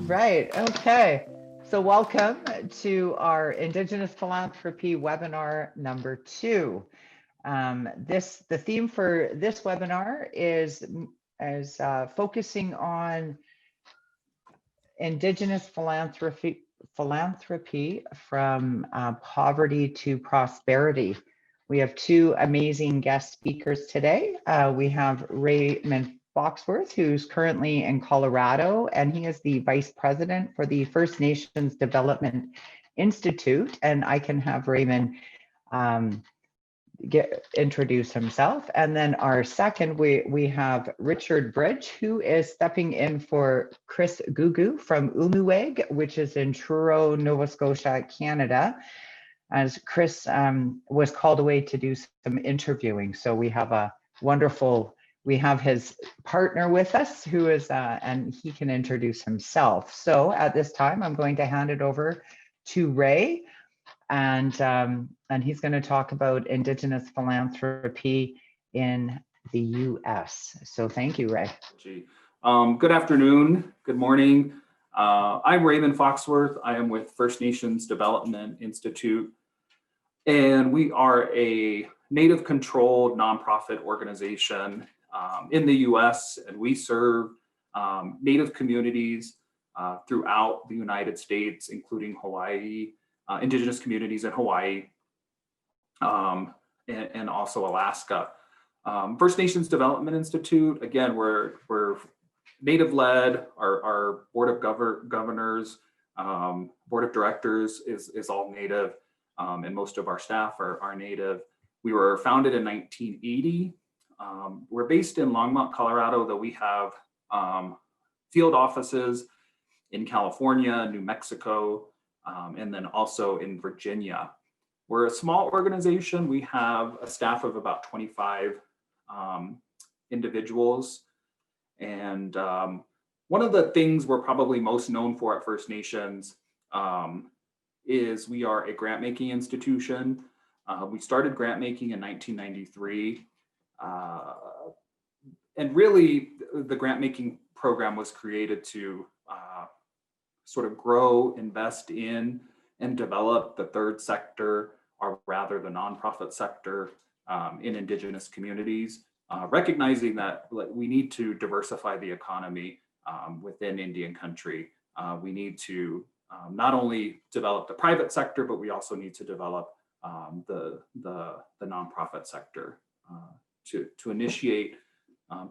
Right. Okay. So welcome to our Indigenous Philanthropy webinar number 2. The theme for this webinar is focusing on Indigenous philanthropy from poverty to prosperity. We have 2 amazing guest speakers today. We have Raymond Foxworth, who's currently in Colorado, and he is the Vice President for the First Nations Development Institute. And I can have Raymond introduce himself. And then our second, we have Richard Bridge, who is stepping in for Chris Gugu from Ulnooweg, which is in Truro, Nova Scotia, Canada, as Chris was called away to do some interviewing. So we have we have his partner with us who is, and he can introduce himself. So at this time, I'm going to hand it over to Ray, and he's going to talk about Indigenous philanthropy in the U.S. So thank you, Ray. Good afternoon, good morning. I'm Raymond Foxworth. I am with First Nations Development Institute, and we are a Native controlled nonprofit organization in the U.S., and we serve Native communities throughout the United States, including Hawaii, Indigenous communities in Hawaii, and also Alaska. First Nations Development Institute, again, we're Native-led. Our Board of Governors, Board of Directors is all Native, and most of our staff are Native. We were founded in 1980. We're based in Longmont, Colorado, though we have field offices in California, New Mexico, and then also in Virginia. We're a small organization. We have a staff of about 25 individuals. And one of the things we're probably most known for at First Nations is we are a grant-making institution. We started grant-making in 1993. And really, the grant-making program was created to sort of grow, invest in, and develop the third sector, or rather the nonprofit sector in Indigenous communities, recognizing that we need to diversify the economy within Indian country. We need to not only develop the private sector, but we also need to develop the nonprofit sector to initiate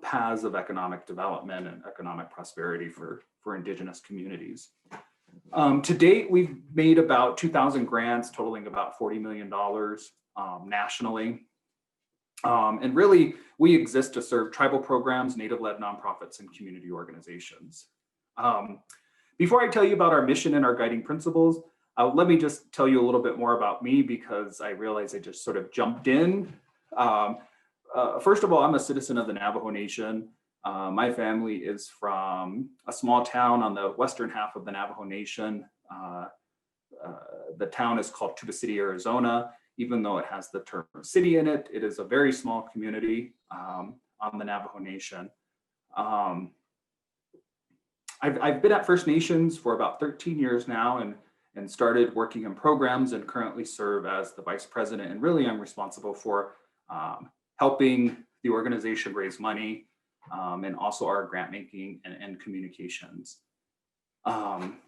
paths of economic development and economic prosperity for Indigenous communities. To date, we've made about 2,000 grants totaling about $40 million nationally. And really, we exist to serve tribal programs, Native-led nonprofits, and community organizations. Before I tell you about our mission and our guiding principles, let me just tell you a little bit more about me, because I realize I just sort of jumped in. First of all, I'm a citizen of the Navajo Nation. My family is from a small town on the western half of the Navajo Nation. The town is called Tuba City, Arizona. Even though it has the term city in it, it is a very small community on the Navajo Nation. I've been at First Nations for about 13 years now, and started working in programs, and currently serve as the vice president. And really, I'm responsible for helping the organization raise money, and also our grant making and communications. One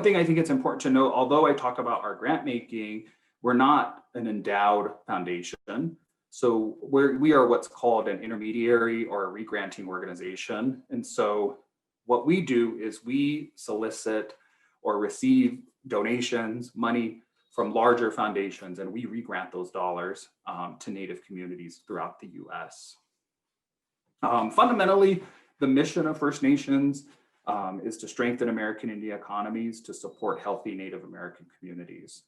thing I think it's important to note, although I talk about our grant making, we're not an endowed foundation. So we are what's called an intermediary or a re-granting organization. And so what we do is we solicit or receive donations, money from larger foundations, and we re-grant those dollars to Native communities throughout the US. Fundamentally, the mission of First Nations is to strengthen American Indian economies to support healthy Native American communities.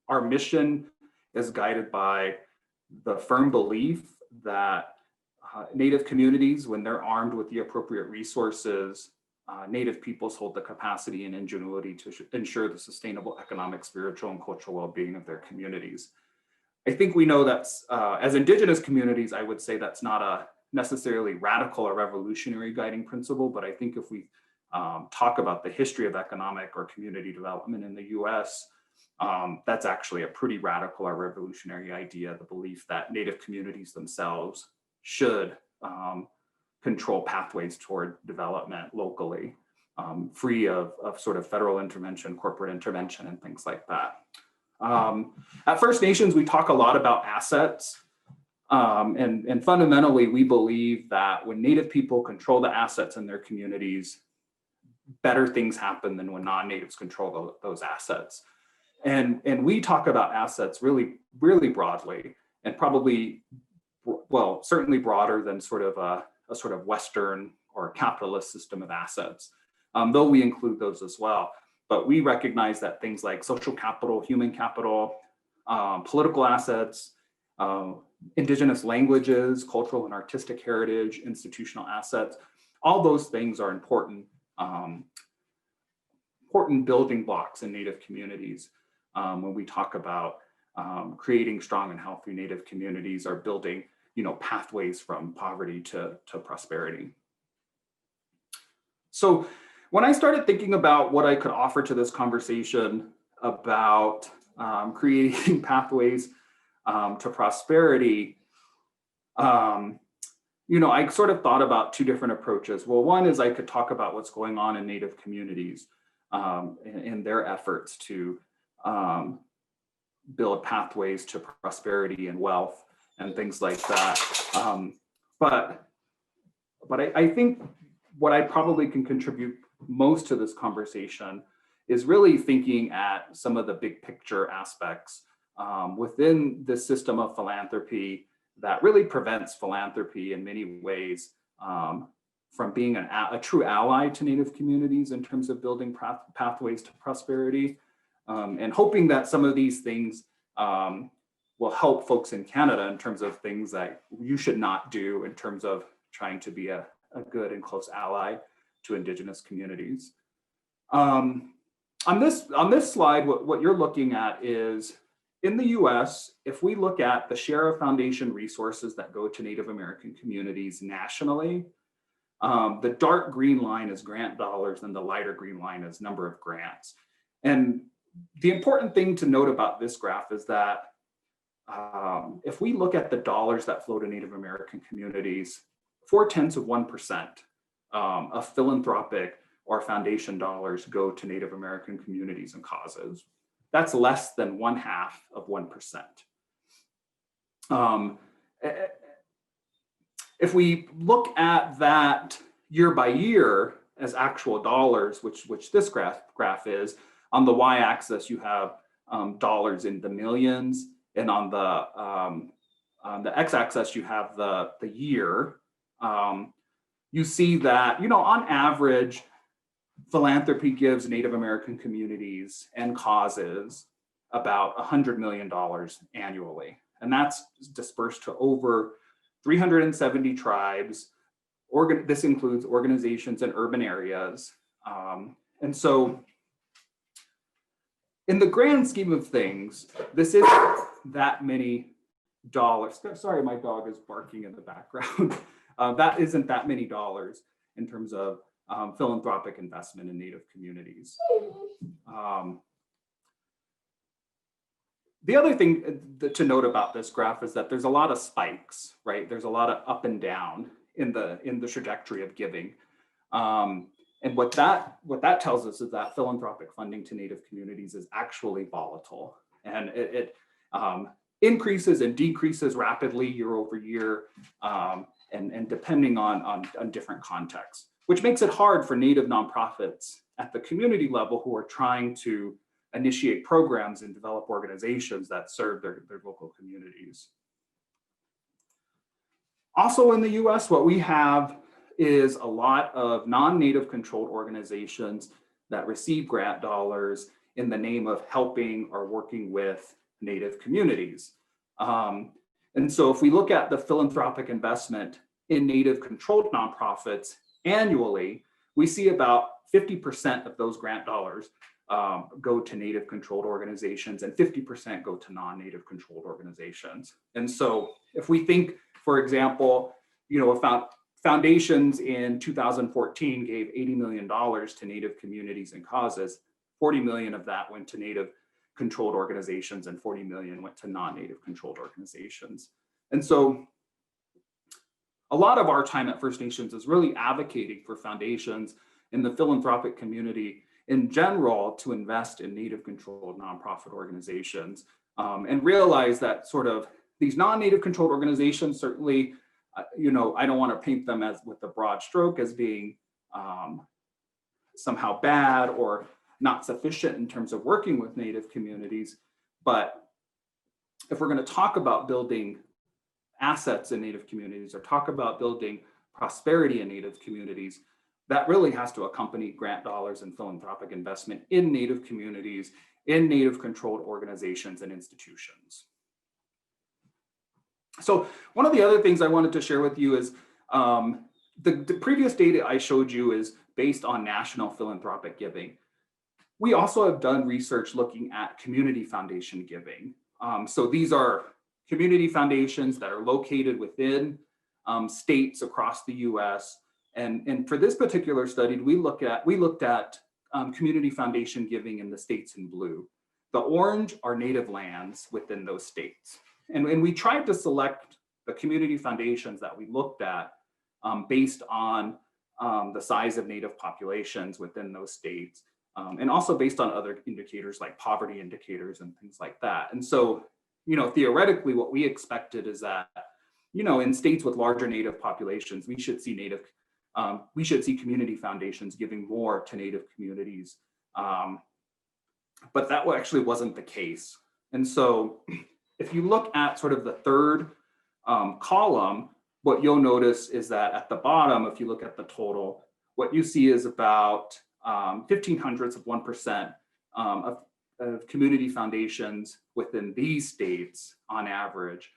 Our mission is guided by the firm belief that Native communities, when they're armed with the appropriate resources, Native peoples hold the capacity and ingenuity to ensure the sustainable economic, spiritual, and cultural well-being of their communities. I think we know that's, as Indigenous communities, I would say that's not necessarily radical or revolutionary guiding principle, but I think if we talk about the history of economic or community development in the US, that's actually a pretty radical or revolutionary idea, the belief that Native communities themselves should control pathways toward development locally, free of sort of federal intervention, corporate intervention, and things like that. At First Nations, we talk a lot about assets. And fundamentally, we believe that when Native people control the assets in their communities, better things happen than when non-Natives control those assets. And we talk about assets really, really broadly, and probably, well, certainly broader than sort of a sort of Western or capitalist system of assets, though we include those as well. But we recognize that things like social capital, human capital, political assets, Indigenous languages, cultural and artistic heritage, institutional assets, all those things are important, important building blocks in Native communities. When we talk about creating strong and healthy Native communities, or building, pathways from poverty to prosperity. So when I started thinking about what I could offer to this conversation about creating pathways to prosperity, I sort of thought about two different approaches. Well, one is I could talk about what's going on in Native communities and their efforts to build pathways to prosperity and wealth and things like that. But I think what I probably can contribute most to this conversation is really thinking at some of the big picture aspects within this system of philanthropy that really prevents philanthropy in many ways from being a true ally to Native communities in terms of building pathways to prosperity, and hoping that some of these things will help folks in Canada in terms of things that you should not do in terms of trying to be a good and close ally to Indigenous communities. On this slide, what you're looking at is, in the US, if we look at the share of foundation resources that go to Native American communities nationally, the dark green line is grant dollars and the lighter green line is number of grants. And the important thing to note about this graph is that if we look at the dollars that flow to Native American communities, 0.4% of philanthropic or foundation dollars go to Native American communities and causes. That's less than 0.5%. If we look at that year by year as actual dollars, which this graph is, on the y-axis you have dollars in the millions, and on the x-axis you have the year. You see that, on average, philanthropy gives Native American communities and causes about $100 million annually. And that's dispersed to over 370 tribes. This includes organizations in urban areas. And so in the grand scheme of things, this isn't that many dollars. Sorry, my dog is barking in the background. That isn't that many dollars in terms of philanthropic investment in Native communities. The other thing to note about this graph is that there's a lot of spikes, right? There's a lot of up and down in the trajectory of giving. And what that tells us is that philanthropic funding to Native communities is actually volatile, and it increases and decreases rapidly year over year, and depending on different contexts, which makes it hard for Native nonprofits at the community level who are trying to initiate programs and develop organizations that serve their local communities. Also in the US, what we have is a lot of non-Native controlled organizations that receive grant dollars in the name of helping or working with Native communities. And so if we look at the philanthropic investment in Native controlled nonprofits annually, we see about 50% of those grant dollars go to Native controlled organizations and 50% go to non-Native controlled organizations. And so if we think, for example, foundations in 2014 gave $80 million to Native communities and causes. 40 million of that went to Native controlled organizations and 40 million went to non-Native controlled organizations. And so a lot of our time at First Nations is really advocating for foundations in the philanthropic community in general to invest in Native controlled nonprofit organizations, and realize that sort of these non-Native controlled organizations, certainly, I don't want to paint them as with a broad stroke as being somehow bad or not sufficient in terms of working with Native communities. But if we're going to talk about building assets in Native communities or talk about building prosperity in Native communities, that really has to accompany grant dollars and philanthropic investment in Native communities, in Native controlled organizations and institutions. So one of the other things I wanted to share with you is the previous data I showed you is based on national philanthropic giving. We also have done research looking at community foundation giving. So these are community foundations that are located within states across the US. And for this particular study, we looked at community foundation giving in the states in blue. The orange are Native lands within those states. And we tried to select the community foundations that we looked at based on the size of Native populations within those states, and also based on other indicators like poverty indicators and things like that. And so, theoretically, what we expected is that, in states with larger Native populations, we should see community foundations giving more to Native communities. But that actually wasn't the case. And so if you look at sort of the third column, what you'll notice is that at the bottom, if you look at the total, what you see is about 0.0015% of community foundations within these states on average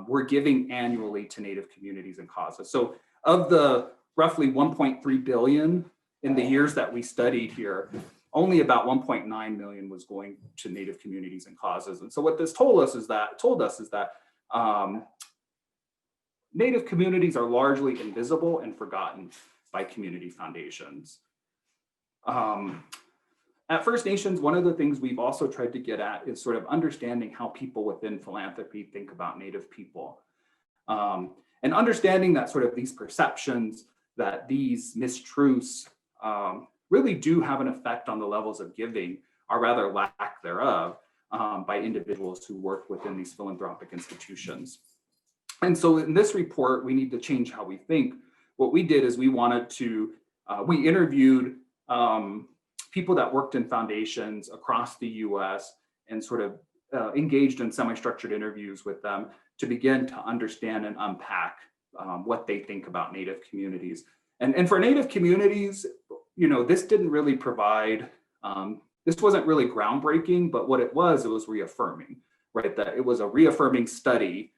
were giving annually to Native communities and causes. So of the roughly 1.3 billion in the years that we studied here, only about 1.9 million was going to Native communities and causes. And so what this told us is that Native communities are largely invisible and forgotten by community foundations. At First Nations, one of the things we've also tried to get at is sort of understanding how people within philanthropy think about Native people. And understanding that sort of these perceptions, that these mistruths really do have an effect on the levels of giving, or rather lack thereof, by individuals who work within these philanthropic institutions. And so in this report, we need to change how we think. What we did is we interviewed people that worked in foundations across the US and sort of engaged in semi-structured interviews with them to begin to understand and unpack what they think about Native communities. And for Native communities, this didn't really provide, this wasn't really groundbreaking, but what it was reaffirming, right? That it was a reaffirming study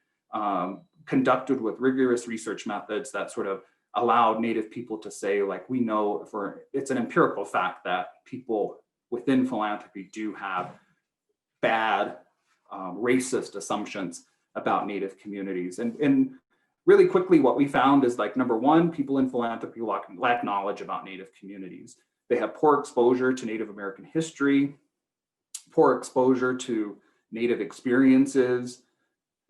conducted with rigorous research methods that sort of allowed Native people to say, like, we know it's an empirical fact that people within philanthropy do have bad, racist assumptions about Native communities. And really quickly, what we found is, like, number one, people in philanthropy lack knowledge about Native communities. They have poor exposure to Native American history, poor exposure to Native experiences.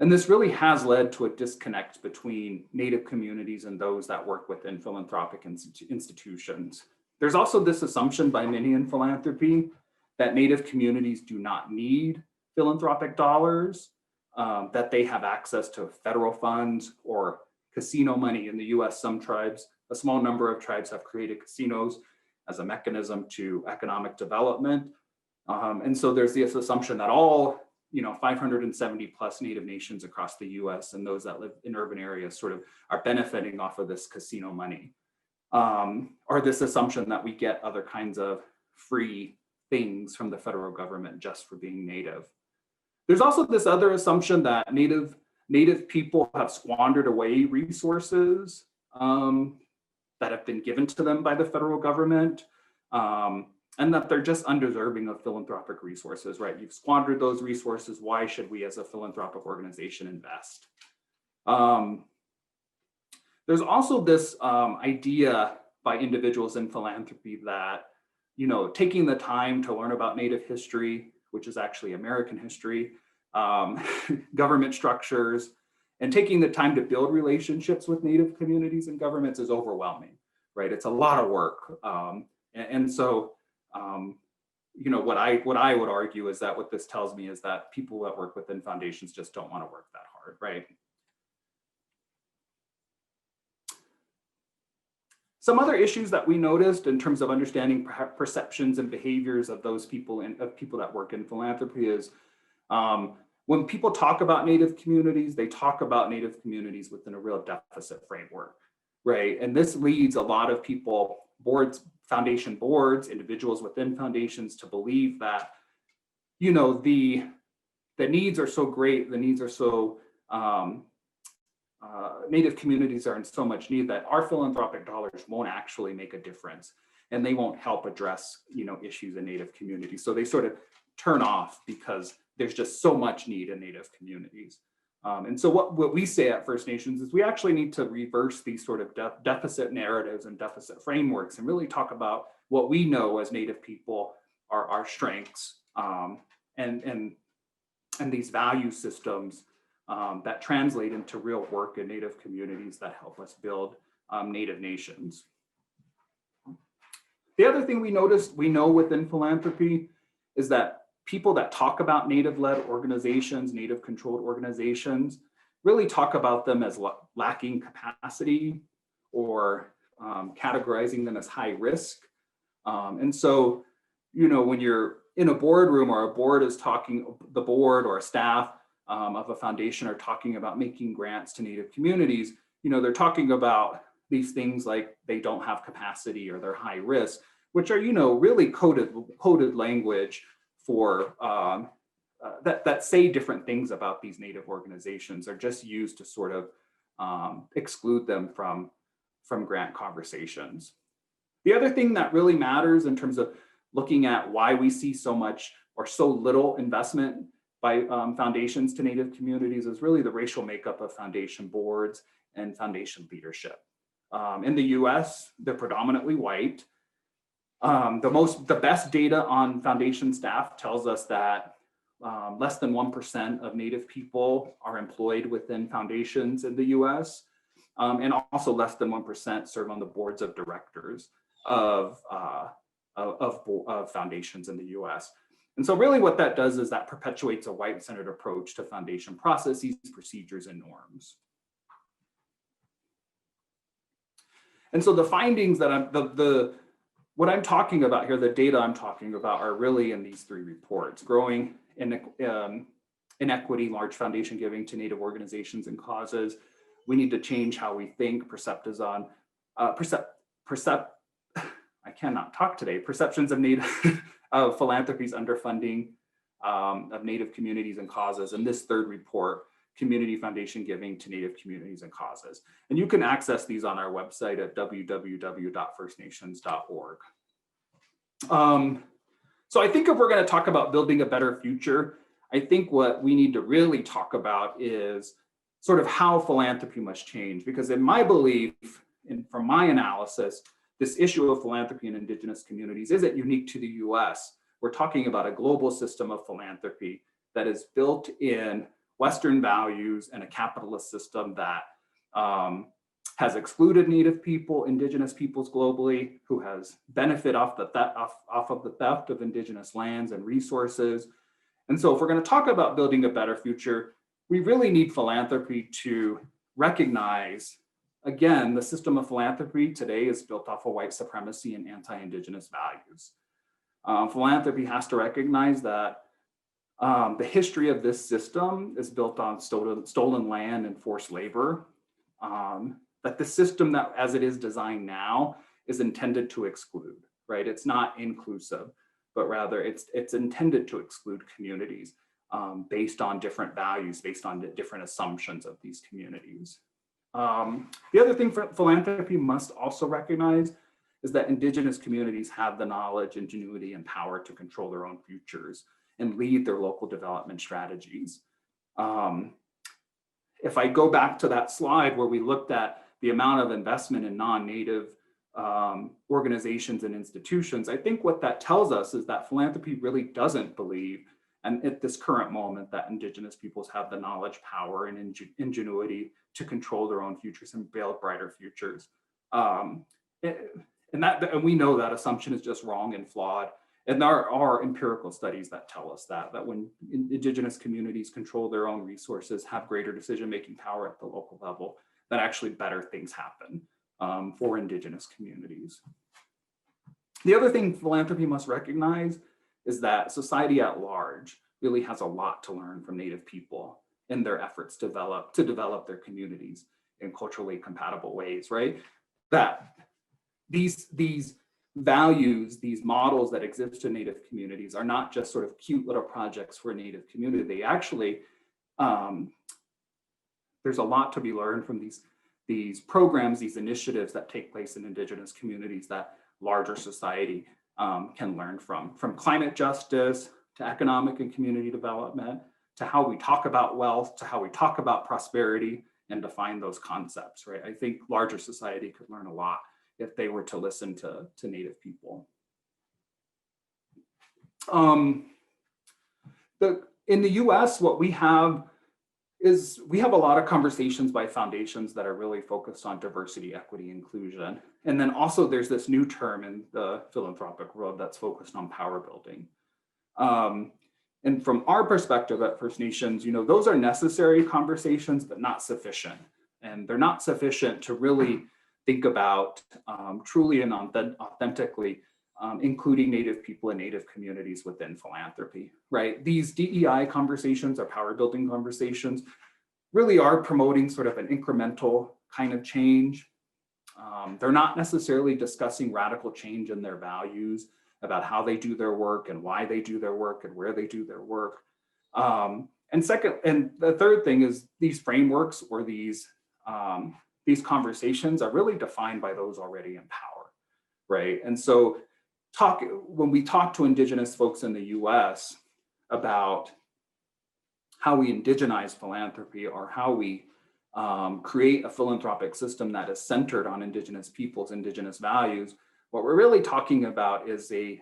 And this really has led to a disconnect between Native communities and those that work within philanthropic institutions. There's also this assumption by many in philanthropy that Native communities do not need philanthropic dollars, that they have access to federal funds or casino money. In the US, a small number of tribes have created casinos as a mechanism to economic development. And so there's this assumption that all 570 plus Native nations across the US and those that live in urban areas sort of are benefiting off of this casino money. Or this assumption that we get other kinds of free things from the federal government just for being Native. There's also this other assumption that Native people have squandered away resources that have been given to them by the federal government. And that they're just undeserving of philanthropic resources, right? You've squandered those resources. Why should we as a philanthropic organization invest? There's also this idea by individuals in philanthropy that, you know, taking the time to learn about Native history, which is actually American history, government structures, and taking the time to build relationships with Native communities and governments is overwhelming, right? It's a lot of work. So, you know, what I would argue is that what this tells me is that people that work within foundations just don't want to work that hard, right? Some other issues that we noticed in terms of understanding perceptions and behaviors of those people and of people that work in philanthropy is when people talk about Native communities, they talk about Native communities within a real deficit framework, right? And this leads a lot of people, boards, foundation boards, individuals within foundations to believe that, you know, the needs are so great, the needs are so, Native communities are in so much need that our philanthropic dollars won't actually make a difference, and they won't help address, you know, issues in Native communities. So they sort of turn off because there's just so much need in Native communities. And so what we say at First Nations is we actually need to reverse these sort of deficit narratives and deficit frameworks and really talk about what we know as Native people are our strengths and these value systems that translate into real work in Native communities that help us build Native nations. The other thing we know within philanthropy is that people that talk about Native-led organizations, Native-controlled organizations, really talk about them as lacking capacity or categorizing them as high risk. And so, you know, when you're in a boardroom or a board is talking, the board or a staff of a foundation are talking about making grants to Native communities, you know, they're talking about these things like they don't have capacity or they're high risk, which are, you know, really coded language for that say different things about these Native organizations. Are just used to sort of exclude them from grant conversations. The other thing that really matters in terms of looking at why we see so much or so little investment by foundations to Native communities is really the racial makeup of foundation boards and foundation leadership. In the US, they're predominantly white. The best data on foundation staff tells us that less than 1% of Native people are employed within foundations in the US, and also less than 1% serve on the boards of directors of foundations in the US. And so really what that does is that perpetuates a white-centered approach to foundation processes, procedures, and norms. And so the findings that what I'm talking about here, the data I'm talking about, are really in these three reports: growing inequity, large foundation giving to Native organizations and causes. We need to change how we think. Perceptions of Native of philanthropy's underfunding of Native communities and causes. And this third report, community foundation giving to Native communities and causes. And you can access these on our website at www.firstnations.org. So I think if we're going to talk about building a better future, I think what we need to really talk about is sort of how philanthropy must change. Because in my belief, and from my analysis, this issue of philanthropy in Indigenous communities isn't unique to the US. We're talking about a global system of philanthropy that is built in Western values and a capitalist system that has excluded Native people, Indigenous peoples globally, who has benefited off of the theft of Indigenous lands and resources. And so if we're going to talk about building a better future, we really need philanthropy to recognize, again, the system of philanthropy today is built off of white supremacy and anti-Indigenous values. Philanthropy has to recognize that the history of this system is built on stolen land and forced labor. That the system that as it is designed now is intended to exclude, right? It's not inclusive, but rather it's intended to exclude communities based on different values, based on the different assumptions of these communities. The other thing philanthropy must also recognize is that Indigenous communities have the knowledge, ingenuity, and power to control their own futures and lead their local development strategies. If I go back to that slide where we looked at the amount of investment in non-native organizations and institutions, I think what that tells us is that philanthropy really doesn't believe, and at this current moment, that Indigenous peoples have the knowledge, power, and ingenuity to control their own futures and build brighter futures. And we know that assumption is just wrong and flawed. And there are empirical studies that tell us that when Indigenous communities control their own resources, have greater decision-making power at the local level, that actually better things happen for Indigenous communities. The other thing philanthropy must recognize is that society at large really has a lot to learn from Native people in their efforts to develop their communities in culturally compatible ways, right? That these values, these models that exist in Native communities are not just sort of cute little projects for a Native community. They actually, there's a lot to be learned from these programs, these initiatives that take place in Indigenous communities that larger society can learn from climate justice to economic and community development, to how we talk about wealth, to how we talk about prosperity and define those concepts, right? I think larger society could learn a lot if they were to listen to Native people. In the US, what we have is we have a lot of conversations by foundations that are really focused on diversity, equity, inclusion. And then also there's this new term in the philanthropic world that's focused on power building. And from our perspective at First Nations, those are necessary conversations, but not sufficient. And they're not sufficient to really think about truly and authentically including Native people and Native communities within philanthropy, right? These DEI conversations or power building conversations really are promoting sort of an incremental kind of change. They're not necessarily discussing radical change in their values about how they do their work and why they do their work and where they do their work. And the third thing is these frameworks or these conversations are really defined by those already in power, right? And so when we talk to Indigenous folks in the US about how we indigenize philanthropy or how we create a philanthropic system that is centered on Indigenous peoples, Indigenous values, what we're really talking about is a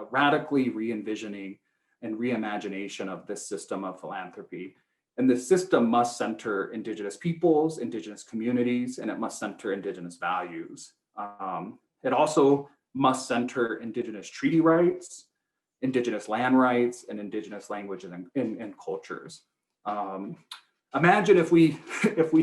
radically re-envisioning and reimagination of this system of philanthropy. And the system must center Indigenous peoples, Indigenous communities, and it must center Indigenous values. It also must center Indigenous treaty rights, Indigenous land rights, and Indigenous languages and cultures. Imagine if we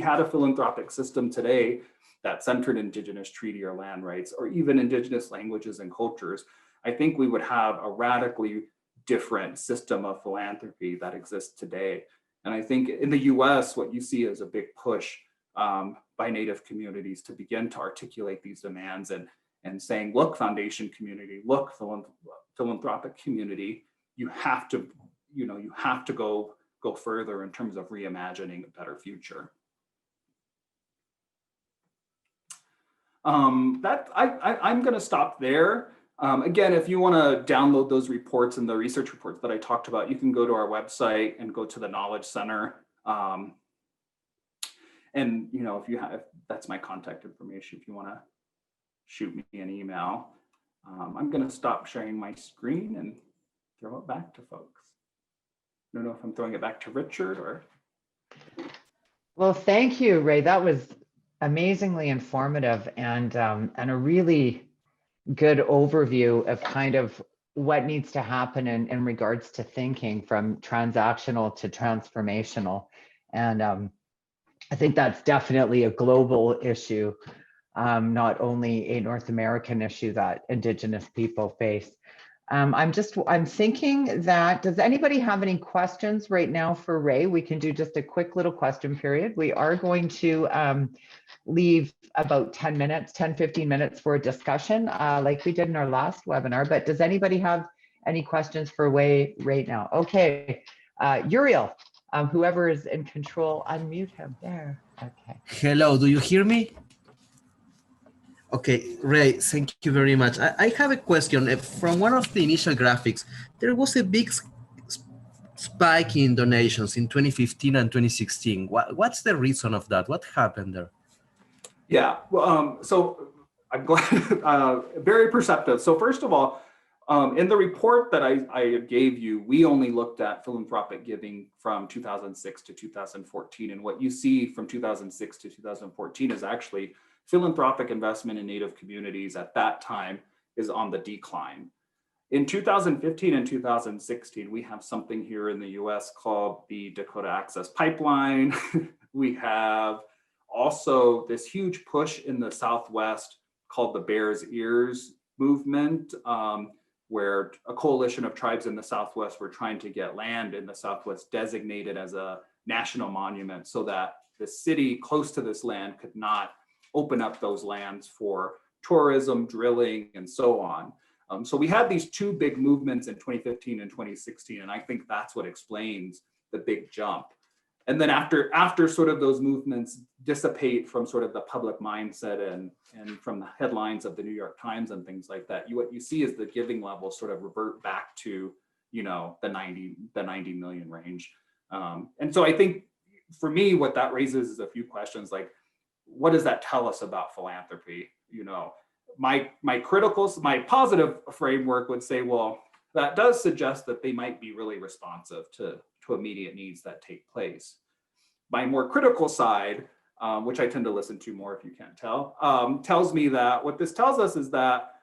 had a philanthropic system today that centered Indigenous treaty or land rights, or even Indigenous languages and cultures. I think we would have a radically different system of philanthropy that exists today. And I think in the US, what you see is a big push by Native communities to begin to articulate these demands and saying, look, foundation community, look, philanthropic community, you have to go further in terms of reimagining a better future. I'm going to stop there. Again, if you want to download those reports and the research reports that I talked about, you can go to our website and go to the Knowledge Center. And if that's my contact information, if you want to shoot me an email. I'm going to stop sharing my screen and throw it back to folks. I don't know if I'm throwing it back to Richard or. Well, thank you, Ray. That was amazingly informative and a really good overview of kind of what needs to happen in regards to thinking from transactional to transformational. And I think that's definitely a global issue, not only a North American issue that Indigenous people face. I'm thinking that, does anybody have any questions right now for Ray? We can do just a quick little question period. We are going to leave about 15 minutes for a discussion like we did in our last webinar, but does anybody have any questions for Ray right now? Okay, Uriel, whoever is in control, unmute him there. Okay. Hello, do you hear me? Okay, Ray, thank you very much. I have a question. From one of the initial graphics, there was a big spike in donations in 2015 and 2016. What's the reason of that? What happened there? Yeah, well, so I'm glad, very perceptive. So first of all, in the report that I gave you, we only looked at philanthropic giving from 2006 to 2014. And what you see from 2006 to 2014 is actually philanthropic investment in Native communities at that time is on the decline. In 2015 and 2016, we have something here in the US called the Dakota Access Pipeline. We have also this huge push in the Southwest called the Bears Ears movement, where a coalition of tribes in the Southwest were trying to get land in the Southwest designated as a national monument so that the city close to this land could not open up those lands for tourism, drilling, and so on. So we had these two big movements in 2015 and 2016, and I think that's what explains the big jump. And then after sort of those movements dissipate from sort of the public mindset and from the headlines of the New York Times and things like that, what you see is the giving level sort of revert back to, you know, the 90 million range. And so I think for me, what that raises is a few questions like, what does that tell us about philanthropy? You know, my positive framework would say, well, that does suggest that they might be really responsive to immediate needs that take place. My more critical side, which I tend to listen to more if you can't tell, tells me that what this tells us is that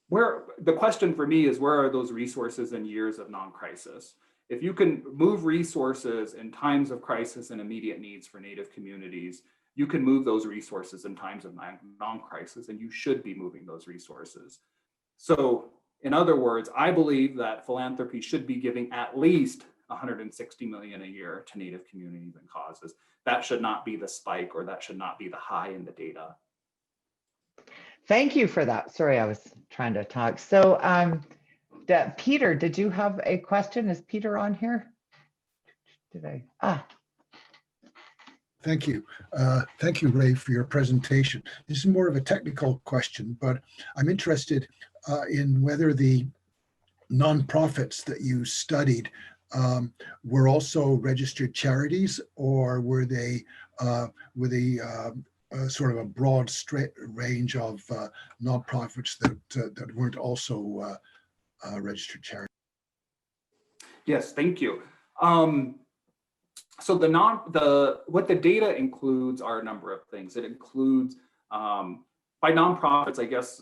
where the question for me is, where are those resources in years of non-crisis? If you can move resources in times of crisis and immediate needs for Native communities, you can move those resources in times of non-crisis, and you should be moving those resources. So in other words, I believe that philanthropy should be giving at least 160 million a year to Native communities and causes. That should not be the spike, or that should not be the high in the data. Thank you for that. Sorry, I was trying to talk. So Peter, did you have a question? Is Peter on here? Did I? Thank you. Thank you, Ray, for your presentation. This is more of a technical question, but I'm interested in whether the nonprofits that you studied were also registered charities, or were they sort of a broad range of nonprofits that weren't also registered charities? Yes, thank you. So what the data includes are a number of things. It includes by nonprofits, I guess,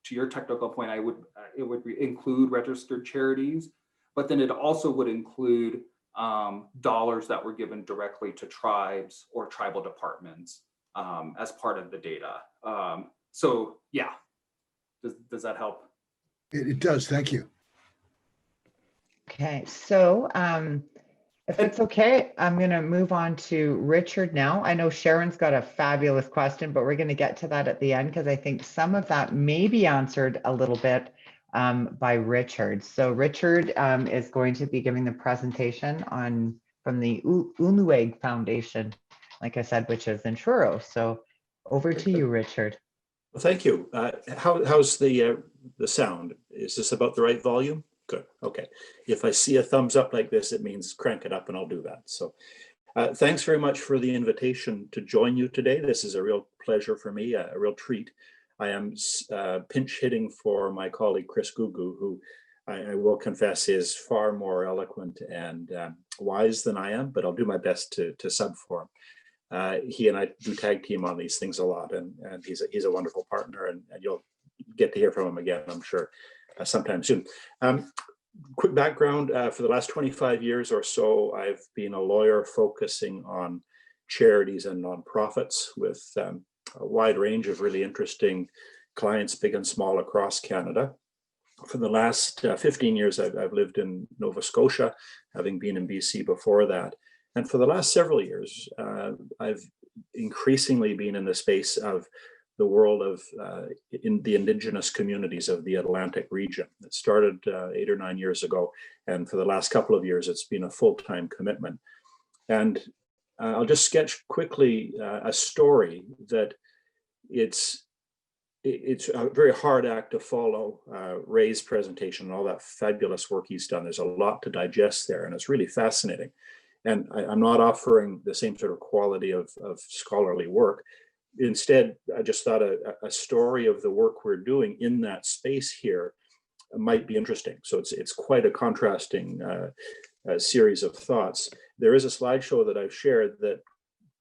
to your technical point, it would include registered charities, but then it also would include dollars that were given directly to tribes or tribal departments as part of the data. So yeah, does that help? It does, thank you. Okay, so if it's okay, I'm going to move on to Richard now. I know Sharon's got a fabulous question, but we're going to get to that at the end because I think some of that may be answered a little bit by Richard. So Richard is going to be giving the presentation from the Ulnooweg Foundation, like I said, which is in Truro. So over to you, Richard. Well, thank you. How's the sound? Is this about the right volume? Good. Okay. If I see a thumbs up like this, it means crank it up, and I'll do that. So thanks very much for the invitation to join you today. This is a real pleasure for me, a real treat. I am pinch hitting for my colleague, Chris Gugu, who I will confess is far more eloquent and wise than I am, but I'll do my best to sub for him. He and I do tag team on these things a lot, and he's a wonderful partner, and you'll get to hear from him again, I'm sure, sometime soon. Quick background, for the last 25 years or so, I've been a lawyer focusing on charities and nonprofits with a wide range of really interesting clients, big and small, across Canada. For the last 15 years, I've lived in Nova Scotia, having been in BC before that. And for the last several years, I've increasingly been in the space of the world of in the Indigenous communities of the Atlantic region. It started 8 or 9 years ago, and for the last couple of years, it's been a full-time commitment. And I'll just sketch quickly a story that it's a very hard act to follow. Ray's presentation and all that fabulous work he's done. There's a lot to digest there, and it's really fascinating. And I'm not offering the same sort of quality of scholarly work. Instead, I just thought a story of the work we're doing in that space here might be interesting. So it's quite a contrasting series of thoughts. There is a slideshow that I've shared that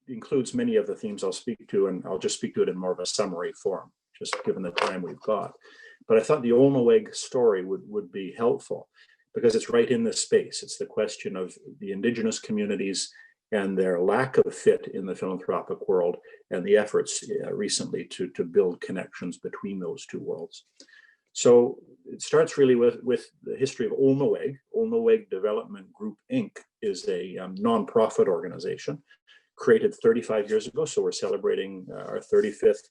includes many of the themes I'll speak to, and I'll just speak to it in more of a summary form, just given the time we've got. But I thought the Ulnooweg story would be helpful because it's right in this space. It's the question of the Indigenous communities and their lack of fit in the philanthropic world, and the efforts recently to build connections between those two worlds. So it starts really with the history of Ulnooweg. Ulnooweg Development Group, Inc. is a nonprofit organization created 35 years ago. So we're celebrating our 35th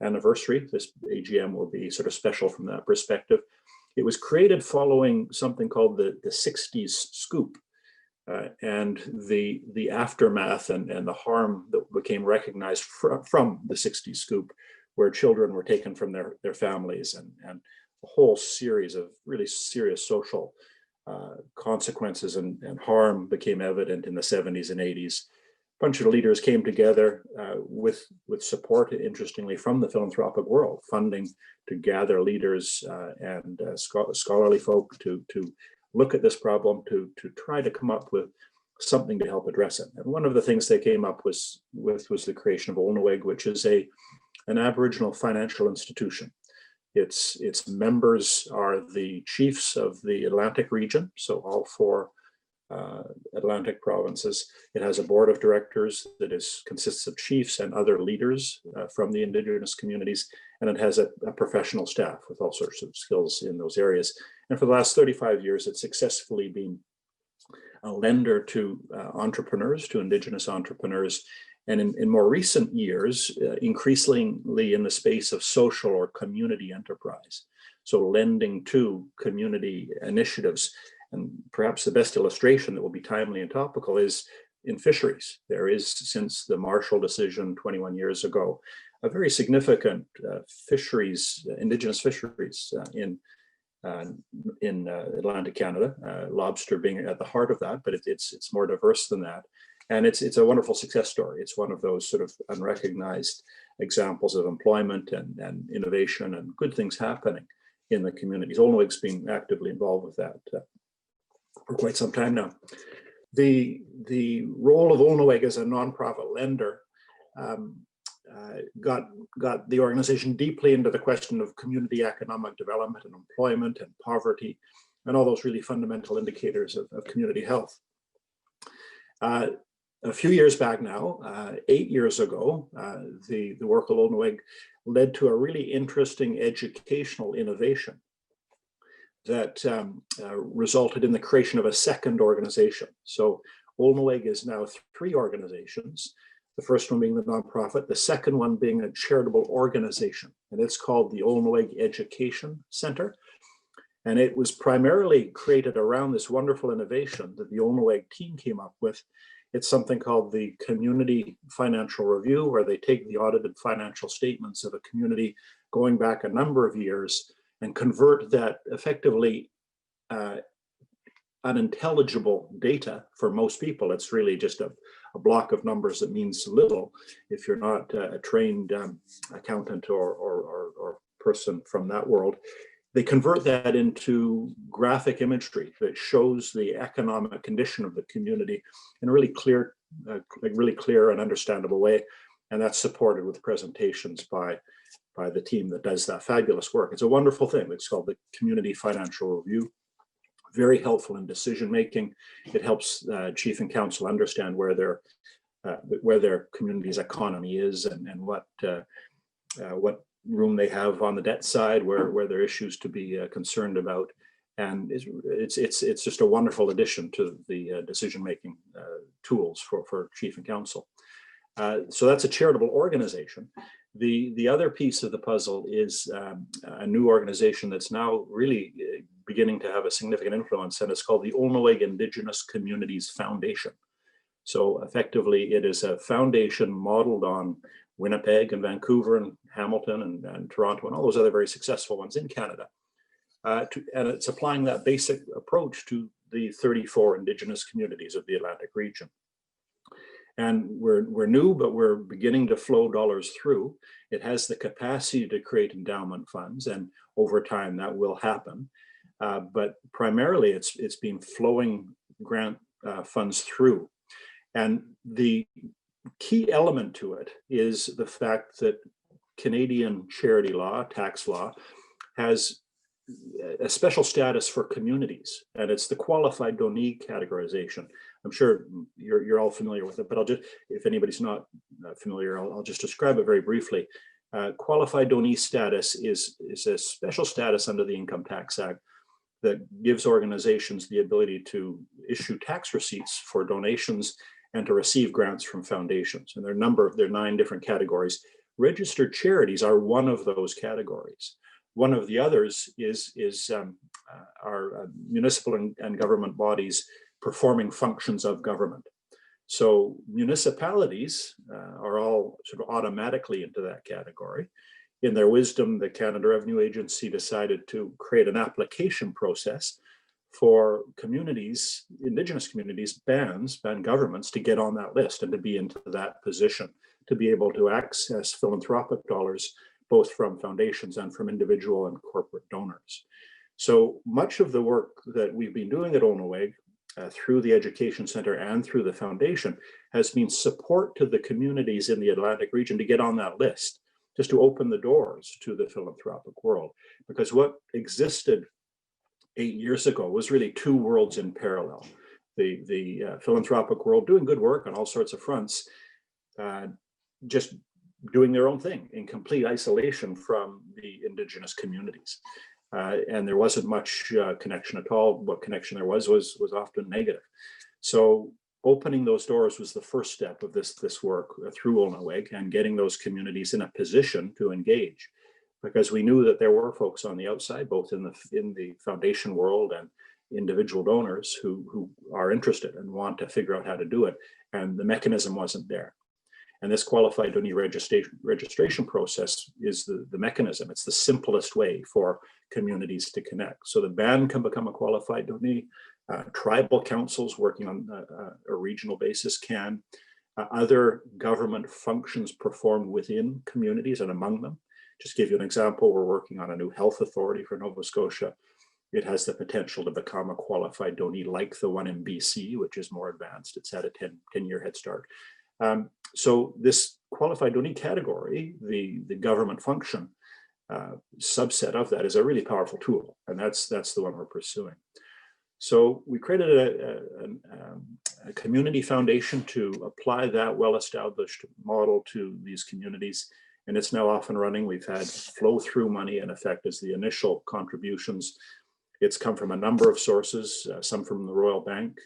anniversary. This AGM will be sort of special from that perspective. It was created following something called the 60s scoop. And the aftermath and the harm that became recognized from the 60s scoop, where children were taken from their families, and a whole series of really serious social consequences and harm became evident in the 70s and 80s. A bunch of leaders came together with support, interestingly, from the philanthropic world, funding to gather leaders and scholarly folk to look at this problem, to try to come up with something to help address it. And one of the things they came up with was the creation of Ulnooweg, which is an Aboriginal financial institution. Its members are the chiefs of the Atlantic region, so all 4 Atlantic provinces. It has a board of directors that consists of chiefs and other leaders from the Indigenous communities, and it has a professional staff with all sorts of skills in those areas. And for the last 35 years, it's successfully been a lender to entrepreneurs, to Indigenous entrepreneurs, and in more recent years, increasingly in the space of social or community enterprise. So lending to community initiatives. And perhaps the best illustration that will be timely and topical is in fisheries. There is, since the Marshall decision 21 years ago, a very significant fisheries, Indigenous fisheries in Atlantic Canada, lobster being at the heart of that, but it's more diverse than that. And it's a wonderful success story. It's one of those sort of unrecognized examples of employment and innovation and good things happening in the communities. Ulnooweg's been actively involved with that for quite some time now. The role of Ulnooweg as a nonprofit lender got the organization deeply into the question of community economic development and employment and poverty and all those really fundamental indicators of community health. A few years back now, 8 years ago, the work of Ulnooweg led to a really interesting educational innovation that resulted in the creation of a second organization. So Ulnooweg is now 3 organizations, the first one being the nonprofit, the second one being a charitable organization, and it's called the Ulnooweg Education Center. And it was primarily created around this wonderful innovation that the Ulnooweg team came up with. It's something called the Community Financial Review, where they take the audited financial statements of a community going back a number of years and convert that effectively unintelligible data for most people. It's really just a block of numbers that means little if you're not a trained accountant or person from that world. They convert that into graphic imagery that shows the economic condition of the community in a really clear and understandable way. And that's supported with presentations by the team that does that fabulous work. It's a wonderful thing. It's called the Community Financial Review. Very helpful in decision making. It helps chief and council understand where their community's economy is and what room they have on the debt side, where there are issues to be concerned about. And it's just a wonderful addition to the decision-making tools for chief and council. So that's a charitable organization. The other piece of the puzzle is a new organization that's now really beginning to have a significant influence, and it's called the Ulnooweg Indigenous Communities Foundation. So effectively, it is a foundation modeled on Winnipeg and Vancouver and Hamilton and Toronto and all those other very successful ones in Canada. And it's applying that basic approach to the 34 Indigenous communities of the Atlantic region. And we're new, but we're beginning to flow dollars through. It has the capacity to create endowment funds, and over time that will happen. But primarily it's been flowing grant funds through. And the key element to it is the fact that Canadian charity law, tax law, has a special status for communities, and it's the qualified donee categorization. I'm sure you're all familiar with it, but I'll just, if anybody's not familiar, I'll just describe it very briefly. Qualified donee status is a special status under the Income Tax Act that gives organizations the ability to issue tax receipts for donations and to receive grants from foundations. And there are 9 different categories. Registered charities are one of those categories. One of the others is our municipal and government bodies performing functions of government. So municipalities are all sort of automatically into that category. In their wisdom, the Canada Revenue Agency decided to create an application process for communities, Indigenous communities, band governments to get on that list and to be into that position, to be able to access philanthropic dollars, both from foundations and from individual and corporate donors. So much of the work that we've been doing at Ulnooweg through the Education Center and through the foundation has been support to the communities in the Atlantic region to get on that list, just to open the doors to the philanthropic world. Because what existed 8 years ago was really 2 worlds in parallel. The philanthropic world doing good work on all sorts of fronts, just doing their own thing in complete isolation from the Indigenous communities. And there wasn't much connection at all. What connection there was often negative. So opening those doors was the first step of this work through Ulnooweg, and getting those communities in a position to engage, because we knew that there were folks on the outside, both in the foundation world and individual donors who are interested and want to figure out how to do it, and the mechanism wasn't there. And this qualified donee registration process is the mechanism. It's the simplest way for communities to connect. So the band can become a qualified donee. Tribal councils working on a regional basis can. Other government functions performed within communities and among them. Just to give you an example, we're working on a new health authority for Nova Scotia. It has the potential to become a qualified donee like the one in BC, which is more advanced. It's had a 10-year head start. So this qualified donee category, the government function subset of that, is a really powerful tool, and that's the one we're pursuing. So we created a community foundation to apply that well-established model to these communities, and it's now off and running. We've had flow-through money in effect as the initial contributions. It's come from a number of sources, some from the Royal Bank,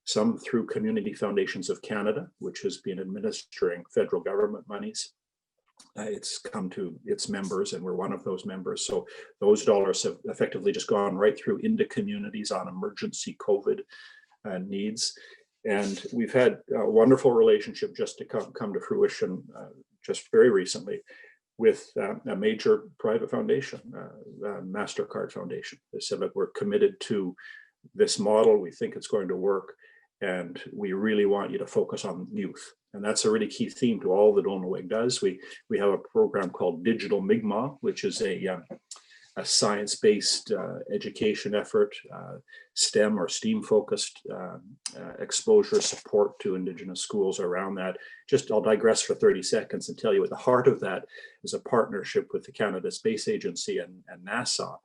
some through Community Foundations of Canada, which has been administering federal government monies. It's come to its members, and we're one of those members. So those dollars have effectively just gone right through into communities on emergency COVID needs. And we've had a wonderful relationship just to come to fruition just very recently with a major private foundation, MasterCard Foundation. They said, look, we're committed to this model. We think it's going to work, and we really want you to focus on youth. And that's a really key theme to all that Ulnooweg does. We have a program called Digital Mi'kmaq, which is a science-based education effort, STEM or STEAM-focused exposure support to Indigenous schools around that. Just, I'll digress for 30 seconds and tell you at the heart of that is a partnership with the Canada Space Agency and NASA.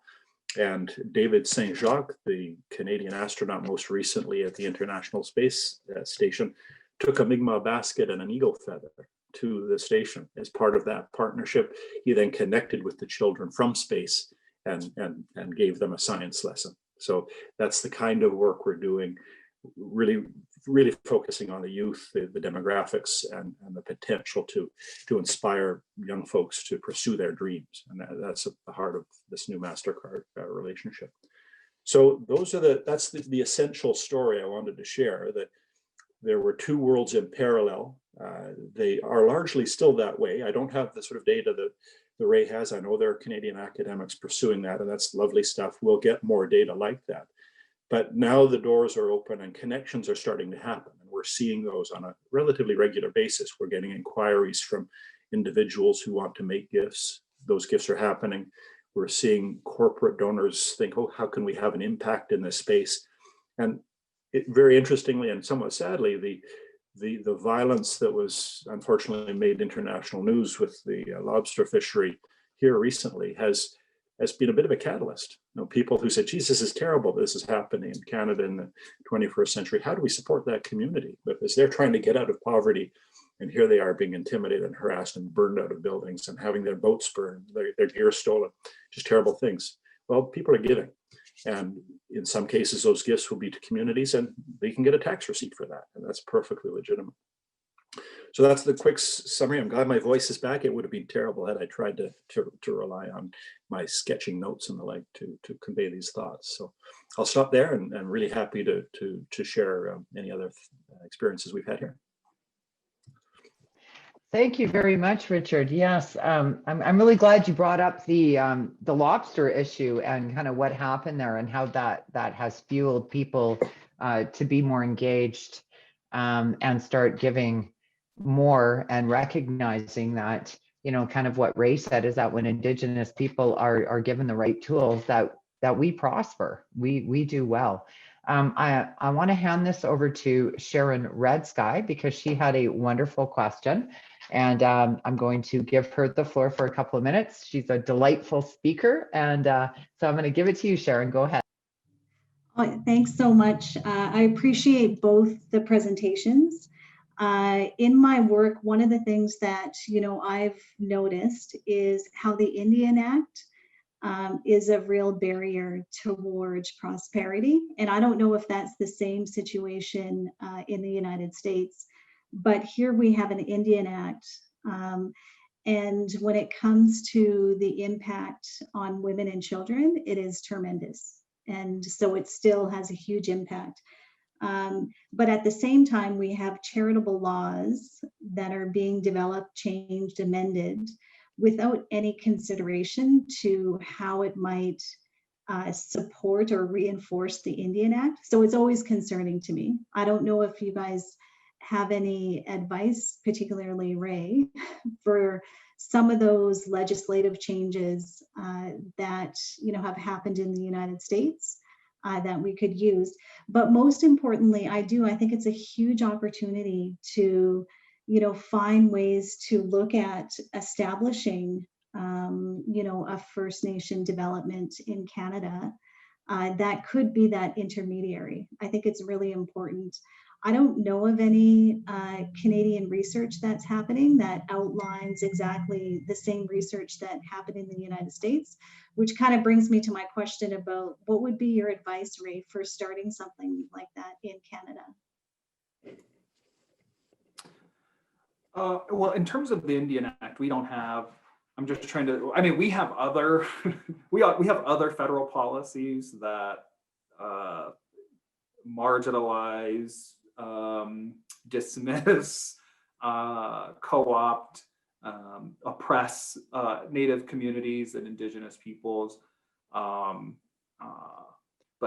And David St. Jacques, the Canadian astronaut most recently at the International Space Station, took a Mi'kmaq basket and an eagle feather to the station as part of that partnership. He then connected with the children from space and gave them a science lesson. So that's the kind of work we're doing, really focusing on the youth, the demographics, and the potential to inspire young folks to pursue their dreams. And that's at the heart of this new MasterCard relationship. So that's the essential story I wanted to share, that there were 2 worlds in parallel. They are largely still that way. I don't have the sort of data that Ray has. I know there are Canadian academics pursuing that, and that's lovely stuff. We'll get more data like that. But now the doors are open and connections are starting to happen. And we're seeing those on a relatively regular basis. We're getting inquiries from individuals who want to make gifts. Those gifts are happening. We're seeing corporate donors think, oh, how can we have an impact in this space? And very interestingly and somewhat sadly, the violence that was unfortunately made international news with the lobster fishery here recently has been a bit of a catalyst. You know, people who said, geez, this is terrible, this is happening in Canada in the 21st century. How do we support that community? Because they're trying to get out of poverty, and here they are being intimidated and harassed and burned out of buildings and having their boats burned, their gear stolen, just terrible things. Well, people are giving. And in some cases, those gifts will be to communities and they can get a tax receipt for that. And that's perfectly legitimate. So that's the quick summary. I'm glad my voice is back. It would have been terrible had I tried to rely on my sketching notes and the like to convey these thoughts. So I'll stop there, and I'm really happy to share any other experiences we've had here. Thank you very much, Richard. Yes, I'm really glad you brought up the lobster issue and kind of what happened there and how that has fueled people to be more engaged and start giving more and recognizing that, you know, kind of what Ray said is that when Indigenous people are given the right tools, that we prosper, we do well. I want to hand this over to Sharon Red Sky because she had a wonderful question. And I'm going to give her the floor for a couple of minutes. She's a delightful speaker. And so I'm going to give it to you, Sharon. Go ahead. Oh, thanks so much. I appreciate both the presentations. In my work, one of the things that, you know, I've noticed is how the Indian Act is a real barrier towards prosperity. And I don't know if that's the same situation in the United States. But here we have an Indian Act, and when it comes to the impact on women and children, it is tremendous. And so it still has a huge impact. But at the same time, we have charitable laws that are being developed, changed, amended, without any consideration to how it might support or reinforce the Indian Act. So it's always concerning to me. I don't know if you guys have any advice, particularly Ray, for some of those legislative changes that, you know, have happened in the United States that we could use. But most importantly, I think it's a huge opportunity to, you know, find ways to look at establishing, you know, a First Nation development in Canada that could be that intermediary. I think it's really important. I don't know of any Canadian research that's happening that outlines exactly the same research that happened in the United States, which kind of brings me to my question about what would be your advice, Ray, for starting something like that in Canada? Well, in terms of the Indian Act, we don't have, I'm just trying to, I mean, we have other, we have other federal policies that marginalize, dismiss, co-opt, oppress Native communities and Indigenous peoples. But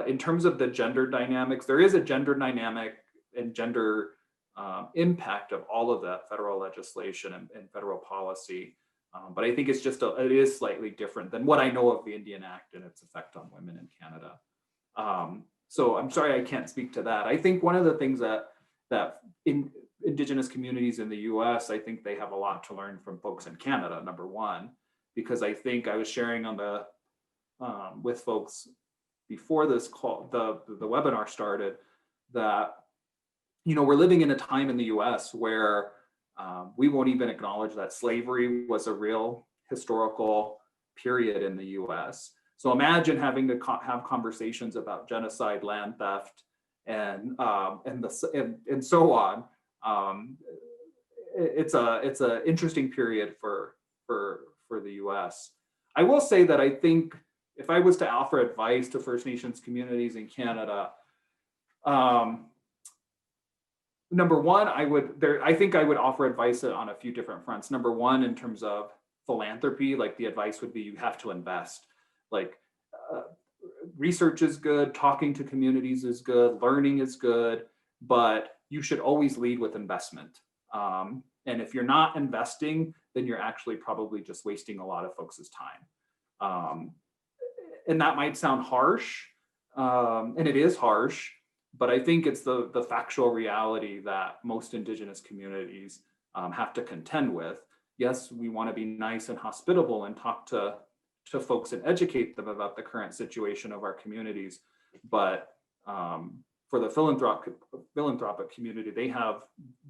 in terms of the gender dynamics, there is a gender dynamic and gender impact of all of that federal legislation and federal policy. But I think it's just, it is slightly different than what I know of the Indian Act and its effect on women in Canada. So I'm sorry I can't speak to that. I think one of the things that in Indigenous communities in the US, I think they have a lot to learn from folks in Canada, number one, because I think I was sharing on the with folks before this call, the webinar started, that, you know, we're living in a time in the US where we won't even acknowledge that slavery was a real historical period in the US. So imagine having to have conversations about genocide, land theft, and so on. It's a interesting period for the U.S. I will say that I think if I was to offer advice to First Nations communities in Canada, number one, I think I would offer advice on a few different fronts. Number one, in terms of philanthropy, like the advice would be you have to invest. Like research is good, talking to communities is good, learning is good, but you should always lead with investment. And if you're not investing, then you're actually probably just wasting a lot of folks' time. And that might sound harsh, and it is harsh, but I think it's the factual reality that most Indigenous communities have to contend with. Yes, we want to be nice and hospitable and talk to folks and educate them about the current situation of our communities, but for the philanthropic community,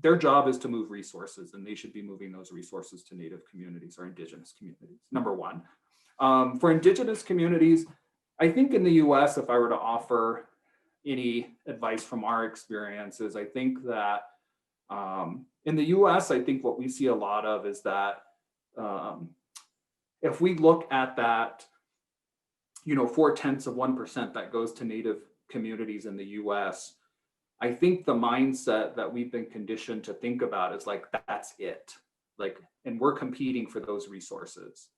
their job is to move resources, and they should be moving those resources to Native communities or Indigenous communities, number one. For Indigenous communities, I think in the US, if I were to offer any advice from our experiences, I think that in the US, I think what we see a lot of is that if we look at that, 0.4% that goes to Native communities in the US, I think the mindset that we've been conditioned to think about is like, that's it. Like, and we're competing for those resources.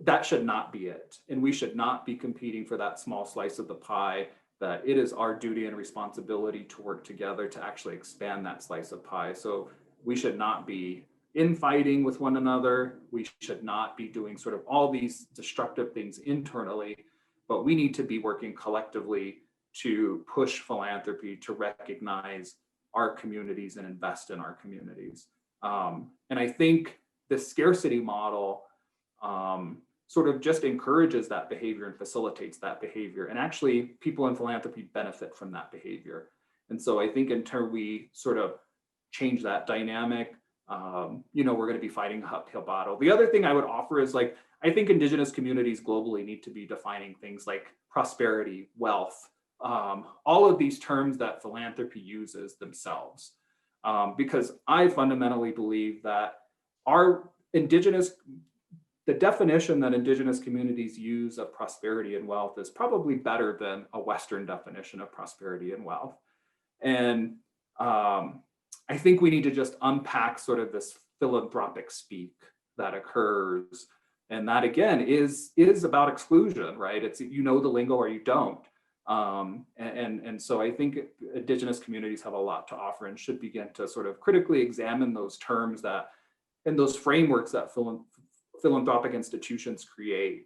That should not be it. And we should not be competing for that small slice of the pie, that it is our duty and responsibility to work together to actually expand that slice of pie. So we should not be infighting with one another. We should not be doing sort of all these destructive things internally, but we need to be working collectively to push philanthropy to recognize our communities and invest in our communities. And I think the scarcity model sort of just encourages that behavior and facilitates that behavior. And actually, people in philanthropy benefit from that behavior. And so I think until we sort of change that dynamic, we're going to be fighting an uphill battle. The other thing I would offer is, like, I think Indigenous communities globally need to be defining things like prosperity, wealth, all of these terms that philanthropy uses themselves. Because I fundamentally believe that the definition that Indigenous communities use of prosperity and wealth is probably better than a Western definition of prosperity and wealth. And I think we need to just unpack sort of this philanthropic speak that occurs. And that, again, is about exclusion, right? It's, the lingo or you don't. And so I think Indigenous communities have a lot to offer and should begin to sort of critically examine those terms and those frameworks that philanthropic institutions create,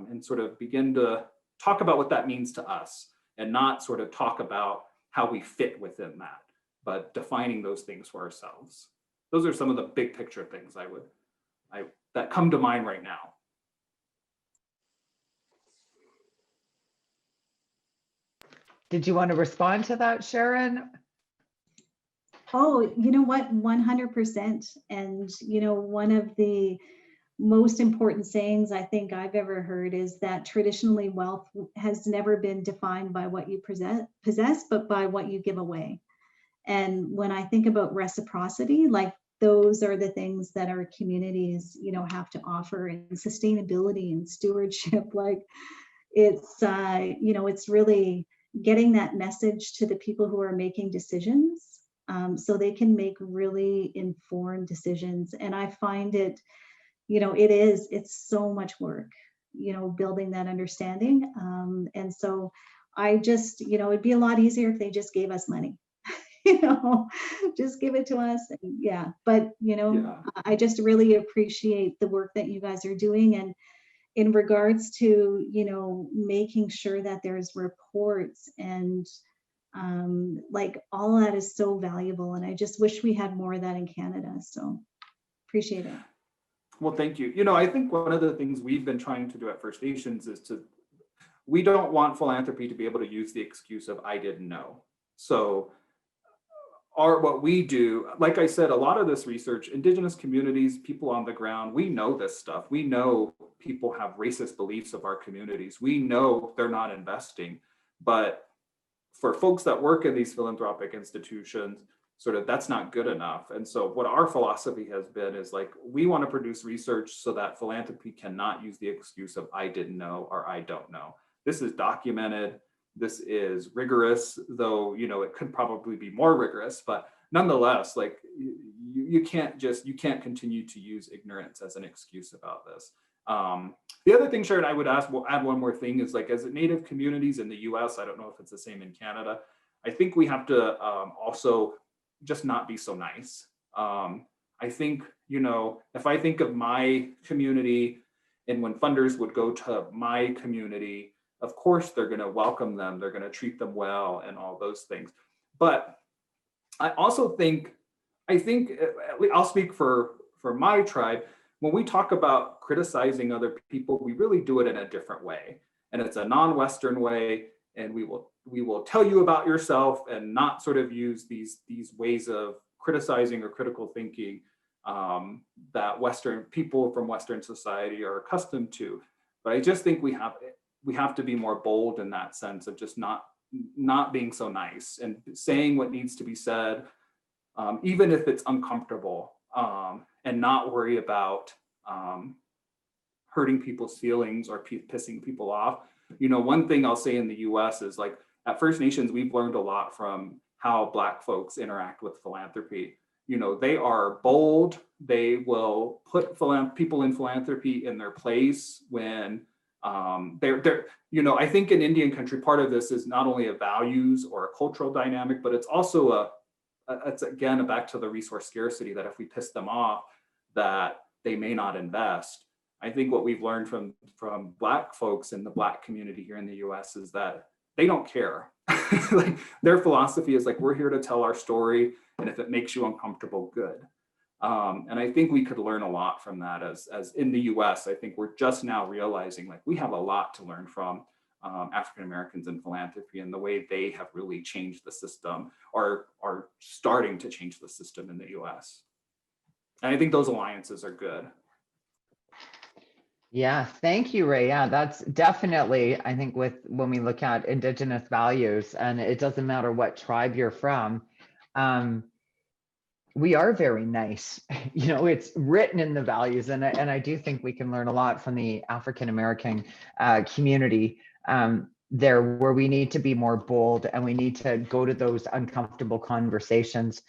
and sort of begin to talk about what that means to us, and not sort of talk about how we fit within that, but defining those things for ourselves. Those are some of the big picture things that come to mind right now. Did you want to respond to that, Sharon? Oh, you know what, 100%. And, one of the most important sayings I think I've ever heard is that traditionally wealth has never been defined by what you possess, but by what you give away. And when I think about reciprocity, like, those are the things that our communities, have to offer, and sustainability and stewardship. Like, it's, it's really getting that message to the people who are making decisions, so they can make really informed decisions. And I find it, it's so much work, building that understanding. And so I just, it'd be a lot easier if they just gave us money, just give it to us. And yeah. But, I just really appreciate the work that you guys are doing. And in regards to, making sure that there's reports and like, all of that is so valuable. And I just wish we had more of that in Canada. So appreciate it. Well, thank you. I think one of the things we've been trying to do at First Nations is we don't want philanthropy to be able to use the excuse of I didn't know. So what we do, like I said, a lot of this research, Indigenous communities, people on the ground, we know this stuff. We know people have racist beliefs of our communities. We know they're not investing. But for folks that work in these philanthropic institutions, sort of that's not good enough. And so what our philosophy has been is, like, we want to produce research so that philanthropy cannot use the excuse of I didn't know or I don't know. This is documented. This is rigorous, though, it could probably be more rigorous, but nonetheless, like, you can't continue to use ignorance as an excuse about this. The other thing, Sharon, I would add one more thing is like, as Native communities in the US, I don't know if it's the same in Canada, I think we have to also just not be so nice. I think, you know, if I think of my community and when funders would go to my community, of course, they're going to welcome them, they're going to treat them well and all those things. But I also think, I'll speak for my tribe, when we talk about criticizing other people, we really do it in a different way. And it's a non-Western way. And we will tell you about yourself and not sort of use these ways of criticizing or critical thinking that Western people from Western society are accustomed to. But I just think we have to be more bold in that sense of just not being so nice and saying what needs to be said, even if it's uncomfortable, and not worry about hurting people's feelings or pissing people off. You know, one thing I'll say in the US is like at First Nations, we've learned a lot from how Black folks interact with philanthropy. You know, they are bold. They will put people in philanthropy in their place when they're, you know, I think in Indian country, part of this is not only a values or a cultural dynamic, but it's also it's again, back to the resource scarcity, that if we piss them off, that they may not invest. I think what we've learned from Black folks in the Black community here in the US is that they don't care. Like their philosophy is like, we're here to tell our story, and if it makes you uncomfortable, good. And I think we could learn a lot from that as in the US. I think we're just now realizing like we have a lot to learn from African Americans in philanthropy and the way they have really changed the system or are starting to change the system in the US. And I think those alliances are good. Yeah, thank you, Ray. Yeah, that's definitely, I think when we look at Indigenous values, and it doesn't matter what tribe you're from, we are very nice. You know, it's written in the values, and I do think we can learn a lot from the African American community there, where we need to be more bold and we need to go to those uncomfortable conversations.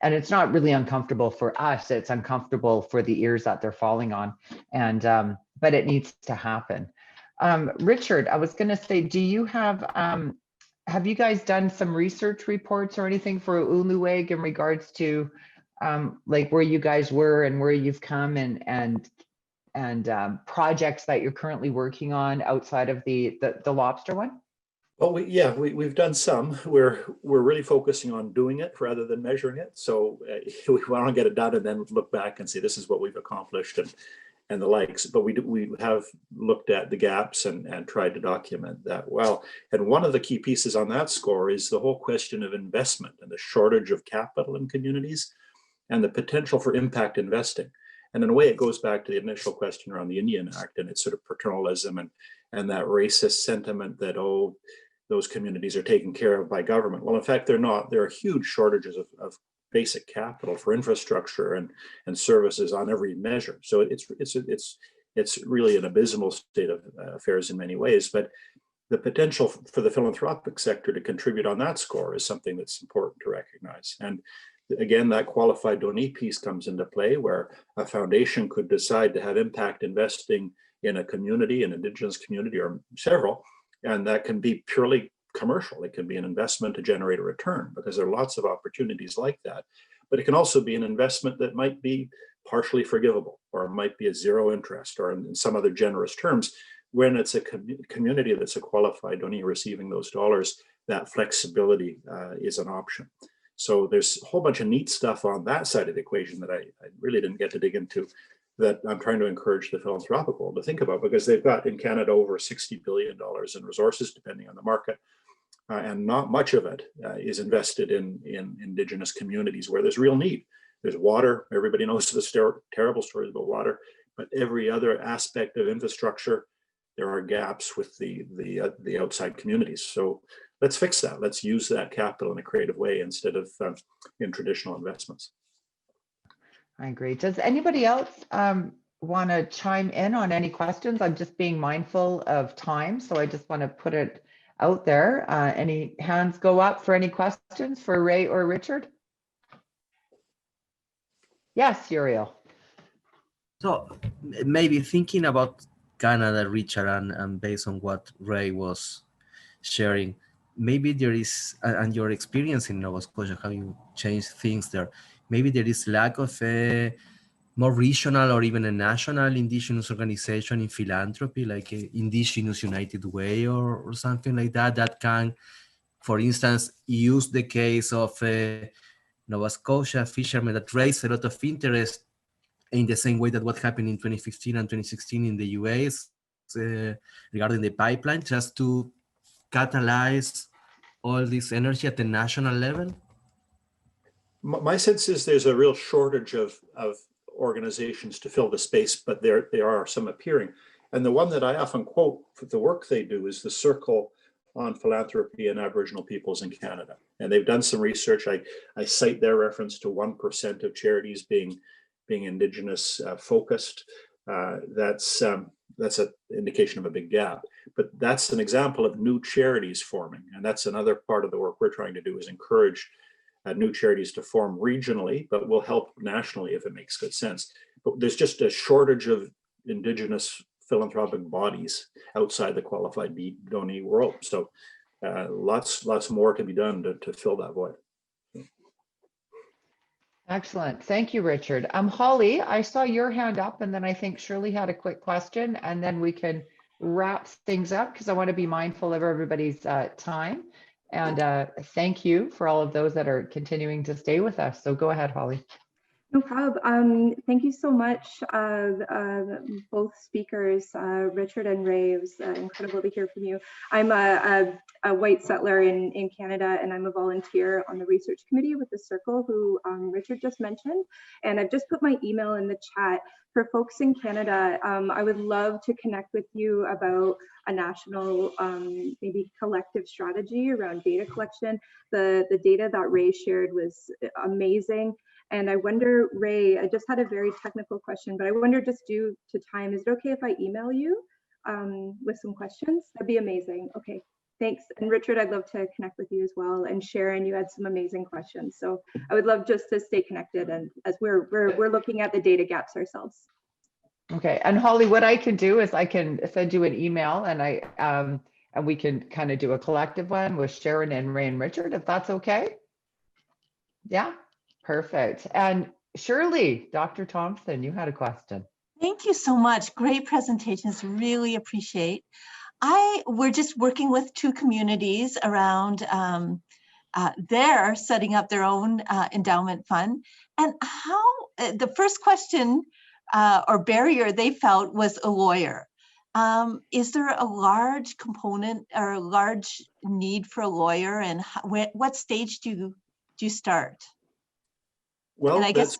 And it's not really uncomfortable for us, it's uncomfortable for the ears that they're falling on. And but it needs to happen. Richard, I was going to say, do you have you guys done some research reports or anything for Ulnooweg in regards to like where you guys were and where you've come and projects that you're currently working on outside of the lobster one? Well, we've done some. We're really focusing on doing it rather than measuring it. So we want to get it done and then look back and see this is what we've accomplished and the likes. But we have looked at the gaps and tried to document that well. And one of the key pieces on that score is the whole question of investment and the shortage of capital in communities and the potential for impact investing. And in a way, it goes back to the initial question around the Indian Act and its sort of paternalism and that racist sentiment that, oh, those communities are taken care of by government. Well, in fact, they're not. There are huge shortages of basic capital for infrastructure and services on every measure. So it's really an abysmal state of affairs in many ways. But the potential for the philanthropic sector to contribute on that score is something that's important to recognize. And again, that qualified donee piece comes into play, where a foundation could decide to have impact investing in a community, an Indigenous community, or several, and that can be purely commercial. It can be an investment to generate a return, because there are lots of opportunities like that. But it can also be an investment that might be partially forgivable, or might be a zero interest, or in some other generous terms. When it's a community that's a qualified donee receiving those dollars, that flexibility is an option. So there's a whole bunch of neat stuff on that side of the equation that I really didn't get to dig into, that I'm trying to encourage the philanthropic world to think about, because they've got in Canada over $60 billion in resources, depending on the market, and not much of it is invested in Indigenous communities where there's real need. There's water. Everybody knows the terrible stories about water, but every other aspect of infrastructure, there are gaps with the outside communities. So let's fix that. Let's use that capital in a creative way instead of in traditional investments. I agree. Does anybody else want to chime in on any questions? I'm just being mindful of time, so I just want to put it out there. Any hands go up for any questions for Ray or Richard? Yes, Uriel. So maybe thinking about Canada, Richard, and based on what Ray was sharing, maybe there is, and your experience in Nova Scotia, how you changed things there, maybe there is lack of a more regional or even a national Indigenous organization in philanthropy, like Indigenous United Way or something like that, that can, for instance, use the case of Nova Scotia fishermen that raised a lot of interest in the same way that what happened in 2015 and 2016 in the US regarding the pipeline, just to catalyze all this energy at the national level? My sense is there's a real shortage of organizations to fill the space, but there are some appearing. And the one that I often quote for the work they do is the Circle on Philanthropy and Aboriginal Peoples in Canada. And they've done some research. I cite their reference to 1% of charities being Indigenous focused. That's an indication of a big gap. But that's an example of new charities forming. And that's another part of the work we're trying to do, is encourage new charities to form regionally, but will help nationally if it makes good sense. But there's just a shortage of Indigenous philanthropic bodies outside the qualified donee world. So lots more to be done to fill that void. Excellent. Thank you, Richard. Holly, I saw your hand up, and then I think Shirley had a quick question, and then we can wrap things up because I want to be mindful of everybody's time. And thank you for all of those that are continuing to stay with us. So go ahead, Holly. No problem. Thank you so much, both speakers, Richard and Ray. It was incredible to hear from you. I'm a white settler in Canada, and I'm a volunteer on the research committee with the Circle, who Richard just mentioned. And I've just put my email in the chat. For folks in Canada, I would love to connect with you about a national, maybe collective strategy around data collection. The data that Ray shared was amazing. And I wonder, Ray, I just had a very technical question, but I wonder, just due to time, is it okay if I email you with some questions? That'd be amazing. Okay, thanks. And Richard, I'd love to connect with you as well. And Sharon, you had some amazing questions. So I would love just to stay connected, and as we're looking at the data gaps ourselves. Okay, and Holly, what I can do is I can send you an email, and and we can kind of do a collective one with Sharon and Ray and Richard, if that's okay. Yeah. Perfect. And Shirley, Dr. Thompson, you had a question. Thank you so much. Great presentations. Really appreciate. We're just working with two communities around they're setting up their own endowment fund. And how the first question or barrier they felt was a lawyer. Is there a large component or a large need for a lawyer, and what stage do you start? Well, and I guess,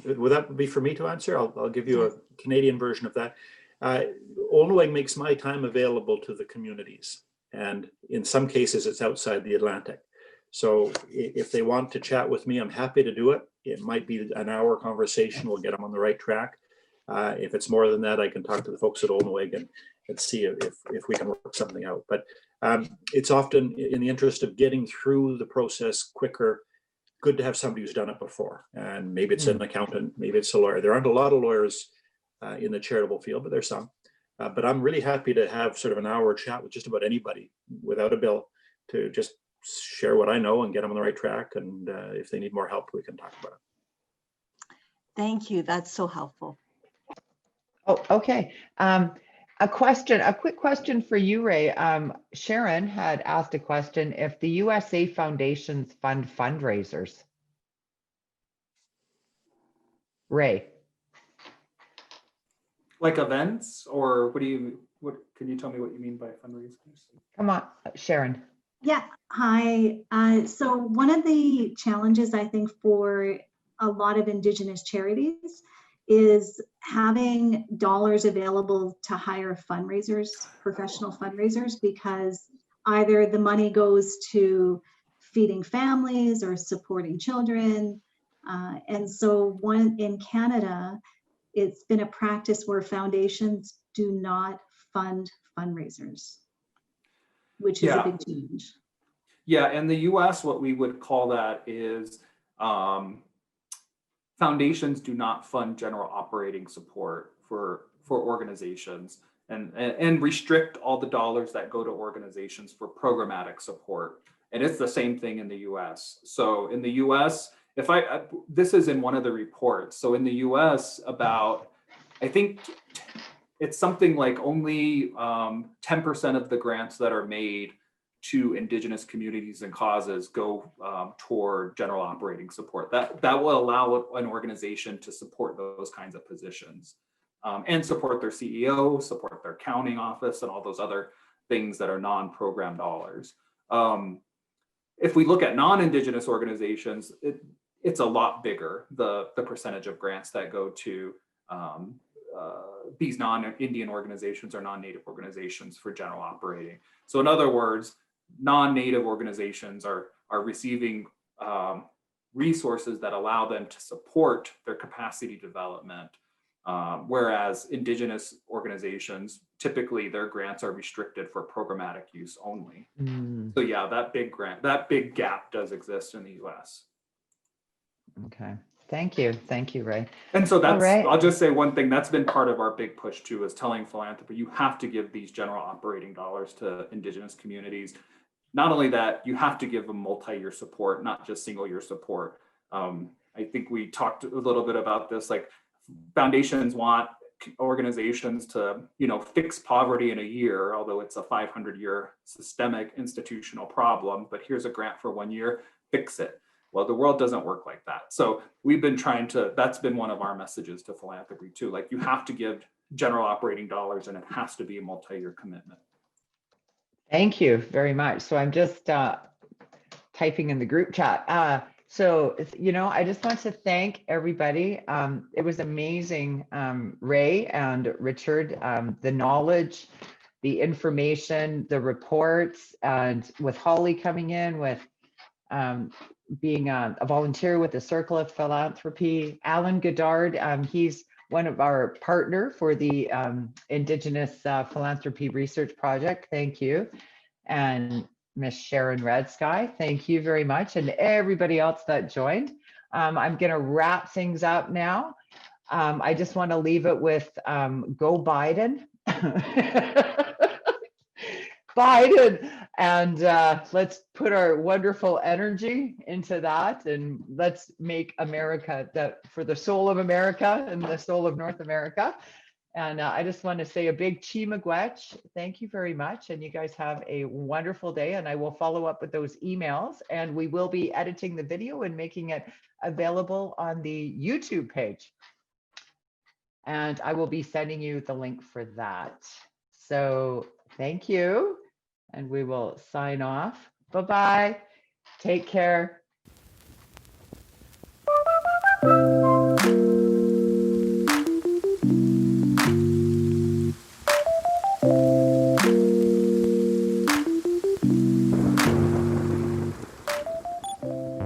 would that be for me to answer? I'll give you a Canadian version of that. Ulnooweg makes my time available to the communities, and in some cases it's outside the Atlantic. So if they want to chat with me, I'm happy to do it. It might be an hour conversation. We'll get them on the right track. If it's more than that, I can talk to the folks at Ulnooweg and see if we can work something out. But it's often in the interest of getting through the process quicker, good to have somebody who's done it before. And maybe it's an accountant, maybe it's a lawyer. There aren't a lot of lawyers in the charitable field, but there's some. But I'm really happy to have sort of an hour chat with just about anybody without a bill, to just share what I know and get them on the right track. And if they need more help, we can talk about it. Thank you. That's so helpful. Oh, okay. A quick question for you, Ray. Sharon had asked a question: if the USA Foundations fund fundraisers. Ray. Like events, or what can you tell me what you mean by fundraisers? Come on, Sharon. Yeah, hi. So one of the challenges, I think, for a lot of Indigenous charities is having dollars available to hire fundraisers, professional fundraisers, because either the money goes to feeding families or supporting children. And so in Canada, it's been a practice where foundations do not fund fundraisers, which is a big change. Yeah, in the US, what we would call that is foundations do not fund general operating support for organizations, and restrict all the dollars that go to organizations for programmatic support. And it's the same thing in the US. So in the US, this is in one of the reports. So in the US, about, I think it's something like only 10% of the grants that are made to Indigenous communities and causes go toward general operating support. That will allow an organization to support those kinds of positions, and support their CEO, support their accounting office, and all those other things that are non-program dollars. If we look at non-Indigenous organizations, it's a lot bigger, the percentage of grants that go to these non-Indian organizations or non-Native organizations for general operating. So in other words, non-Native organizations are receiving resources that allow them to support their capacity development, whereas Indigenous organizations, typically their grants are restricted for programmatic use only. So yeah, that big gap does exist in the US. Okay, thank you, Ray. And so that's, right. I'll just say one thing, that's been part of our big push too, is telling philanthropy, you have to give these general operating dollars to Indigenous communities. Not only that, you have to give them multi-year support, not just single-year support. I think we talked a little bit about this, like foundations want organizations to, fix poverty in a year, although it's a 500-year systemic institutional problem, but here's a grant for 1 year, fix it. Well, the world doesn't work like that. So we've been trying to, that's been one of our messages to philanthropy too. Like, you have to give general operating dollars, and it has to be a multi-year commitment. Thank you very much. So I'm just typing in the group chat. So, I just want to thank everybody. It was amazing, Ray and Richard, the knowledge, the information, the reports, and with Holly coming in, with being a volunteer with the Circle of Philanthropy. Alan Goddard, he's one of our partner for the Indigenous Philanthropy Research Project. Thank you. And Miss Sharon Red Sky, thank you very much. And everybody else that joined. I'm gonna wrap things up now. I just wanna leave it with go Biden. Biden, and let's put our wonderful energy into that, and let's make America for the soul of America and the soul of North America. And I just want to say a big chi miigwech. Thank you very much, and you guys have a wonderful day. And I will follow up with those emails, and we will be editing the video and making it available on the YouTube page. And I will be sending you the link for that. So thank you. And we will sign off. Bye-bye. Take care.